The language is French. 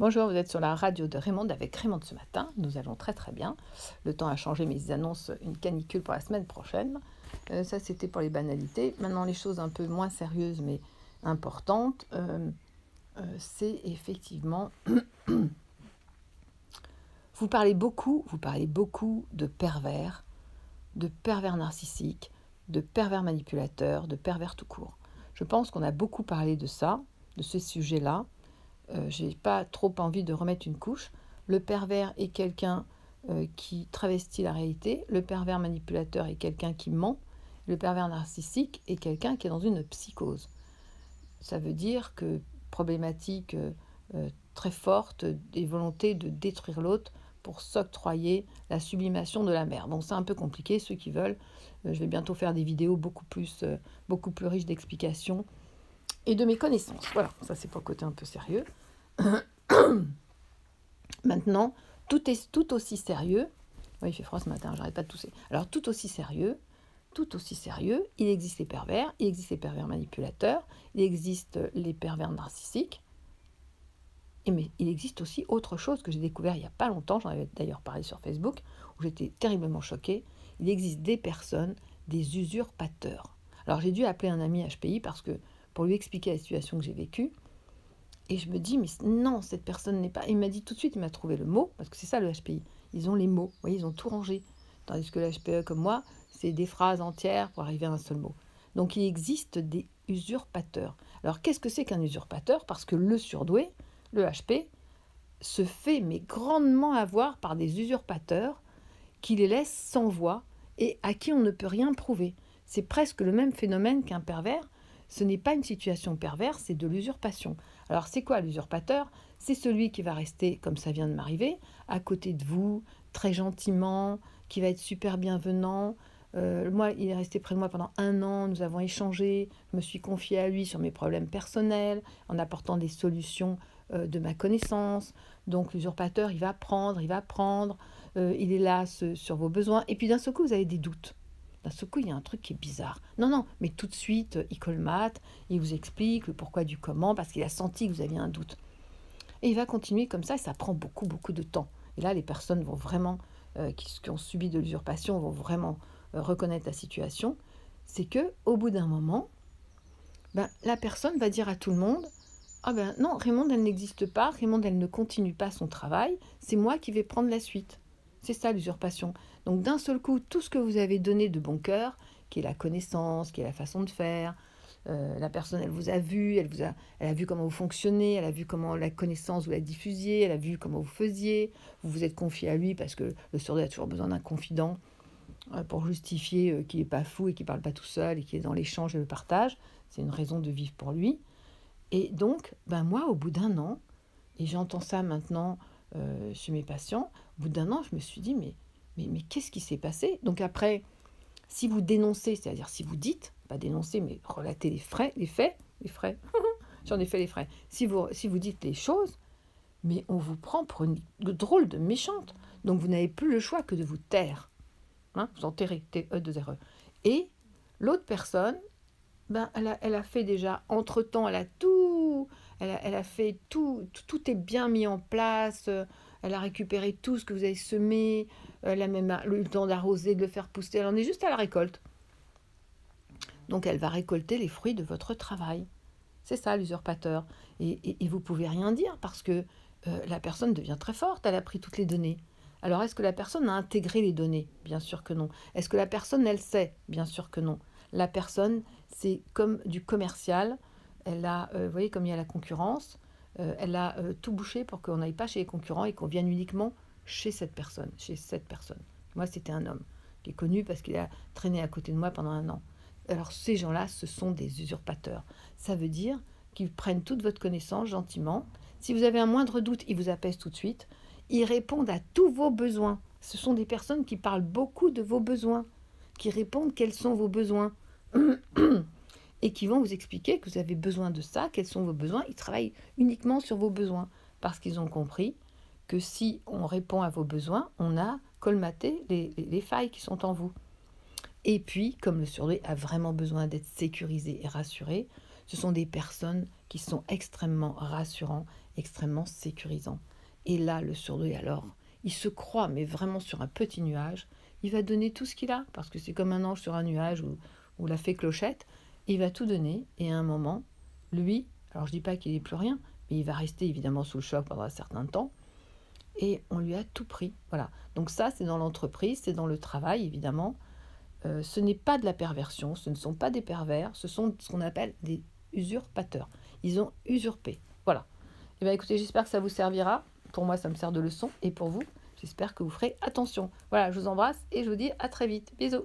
Bonjour, vous êtes sur la radio de Raymond avec Raymond ce matin. Nous allons très très bien. Le temps a changé, mais ils annoncent une canicule pour la semaine prochaine. Ça, c'était pour les banalités. Maintenant, les choses un peu moins sérieuses, mais importantes, c'est effectivement... vous parlez beaucoup de pervers narcissiques, de pervers manipulateurs, de pervers tout court. Je pense qu'on a beaucoup parlé de ça, de ce sujet-là. Je n'ai pas trop envie de remettre une couche. Le pervers est quelqu'un qui travestit la réalité. Le pervers manipulateur est quelqu'un qui ment. Le pervers narcissique est quelqu'un qui est dans une psychose. Ça veut dire que problématique très forte des volontés de détruire l'autre pour s'octroyer la sublimation de la mère. Bon, c'est un peu compliqué, ceux qui veulent. Je vais bientôt faire des vidéos beaucoup plus riches d'explications et de mes connaissances. Voilà, ça c'est pour le côté un peu sérieux. Maintenant, tout est tout aussi sérieux. Oui, il fait froid ce matin, j'arrête pas de tousser. Alors, tout aussi sérieux, il existe les pervers, il existe les pervers manipulateurs, il existe les pervers narcissiques. Mais il existe aussi autre chose que j'ai découvert il n'y a pas longtemps, j'en avais d'ailleurs parlé sur Facebook, où j'étais terriblement choquée. Il existe des personnes, des usurpateurs. Alors, j'ai dû appeler un ami HPI parce que pour lui expliquer la situation que j'ai vécue. Et je me dis, mais non, cette personne n'est pas... Il m'a dit tout de suite, il m'a trouvé le mot, parce que c'est ça le HPI. Ils ont les mots, vous voyez, ils ont tout rangé. Tandis que le HPE, comme moi, c'est des phrases entières pour arriver à un seul mot. Donc il existe des usurpateurs. Alors qu'est-ce que c'est qu'un usurpateur? Parce que le surdoué, le HP, se fait mais grandement avoir par des usurpateurs qui les laissent sans voix et à qui on ne peut rien prouver. C'est presque le même phénomène qu'un pervers. Ce n'est pas une situation perverse, c'est de l'usurpation. Alors c'est quoi l'usurpateur? C'est celui qui va rester, comme ça vient de m'arriver, à côté de vous, très gentiment, qui va être super bienvenant. Moi, il est resté près de moi pendant 1 an, nous avons échangé, je me suis confiée à lui sur mes problèmes personnels, en apportant des solutions de ma connaissance. Donc l'usurpateur, il va prendre, il est là sur vos besoins, et puis d'un seul coup, vous avez des doutes. D'un seul coup, il y a un truc qui est bizarre. Non, mais tout de suite, il colmate, il vous explique le pourquoi du comment, parce qu'il a senti que vous aviez un doute. Et il va continuer comme ça, et ça prend beaucoup de temps. Et là, les personnes vont vraiment, qui ont subi de l'usurpation, vont vraiment reconnaître la situation. C'est que au bout d'un moment, la personne va dire à tout le monde, ah ben non, Raymond, elle n'existe pas, Raymond, elle ne continue pas son travail, c'est moi qui vais prendre la suite. C'est ça l'usurpation. Donc d'un seul coup, tout ce que vous avez donné de bon cœur, qui est la connaissance, qui est la façon de faire, la personne, elle vous a vu, elle a vu comment vous fonctionnez, elle a vu comment la connaissance vous la diffusiez, elle a vu comment vous faisiez, vous vous êtes confié à lui parce que le surdoué a toujours besoin d'un confident pour justifier qu'il n'est pas fou et qu'il ne parle pas tout seul et qu'il est dans l'échange et le partage. C'est une raison de vivre pour lui. Et donc, moi, au bout d'1 an, et j'entends ça maintenant chez mes patients, au bout d'1 an, je me suis dit, mais qu'est-ce qui s'est passé? Donc après, si vous dénoncez, c'est-à-dire si vous dites, pas dénoncer, mais relater les faits, j'en ai fait les frais. Si vous dites les choses, mais on vous prend pour une drôle de méchante. Donc vous n'avez plus le choix que de vous taire. Vous enterrez, T-E-2-R-E. Et l'autre personne, elle a fait déjà, entre-temps, elle a fait tout est bien mis en place, elle a récupéré tout ce que vous avez semé, elle a même eu le temps d'arroser, de le faire pousser, elle en est juste à la récolte. Donc elle va récolter les fruits de votre travail. C'est ça l'usurpateur. Et vous ne pouvez rien dire parce que la personne devient très forte, elle a pris toutes les données. Alors est-ce que la personne a intégré les données? Bien sûr que non. Est-ce que la personne, elle sait? Bien sûr que non. La personne, c'est comme du commercial. Elle a, vous voyez, comme il y a la concurrence, elle a tout bouché pour qu'on n'aille pas chez les concurrents et qu'on vienne uniquement chez cette personne. Moi, c'était un homme qui est connu parce qu'il a traîné à côté de moi pendant 1 an. Alors, ces gens-là, ce sont des usurpateurs. Ça veut dire qu'ils prennent toute votre connaissance gentiment. Si vous avez un moindre doute, ils vous apaisent tout de suite. Ils répondent à tous vos besoins. Ce sont des personnes qui parlent beaucoup de vos besoins, qui répondent quels sont vos besoins et qui vont vous expliquer que vous avez besoin de ça, quels sont vos besoins. Ils travaillent uniquement sur vos besoins parce qu'ils ont compris que si on répond à vos besoins, on a colmaté les failles qui sont en vous. Et puis, comme le surdoué a vraiment besoin d'être sécurisé et rassuré, ce sont des personnes qui sont extrêmement rassurants extrêmement sécurisant. Et là, le surdoué, alors, il se croit, mais vraiment sur un petit nuage. Il va donner tout ce qu'il a, parce que c'est comme un ange sur un nuage ou la fée Clochette. Il va tout donner, et à un moment, lui, alors je dis pas qu'il n'est plus rien, mais il va rester évidemment sous le choc pendant un certain temps, et on lui a tout pris. Voilà. Donc ça, c'est dans l'entreprise, c'est dans le travail, évidemment. Ce n'est pas de la perversion, ce ne sont pas des pervers, ce sont ce qu'on appelle des usurpateurs. Ils ont usurpé. Voilà. Et bien écoutez, j'espère que ça vous servira. Pour moi, ça me sert de leçon. Et pour vous, j'espère que vous ferez attention. Voilà, je vous embrasse et je vous dis à très vite. Bisous.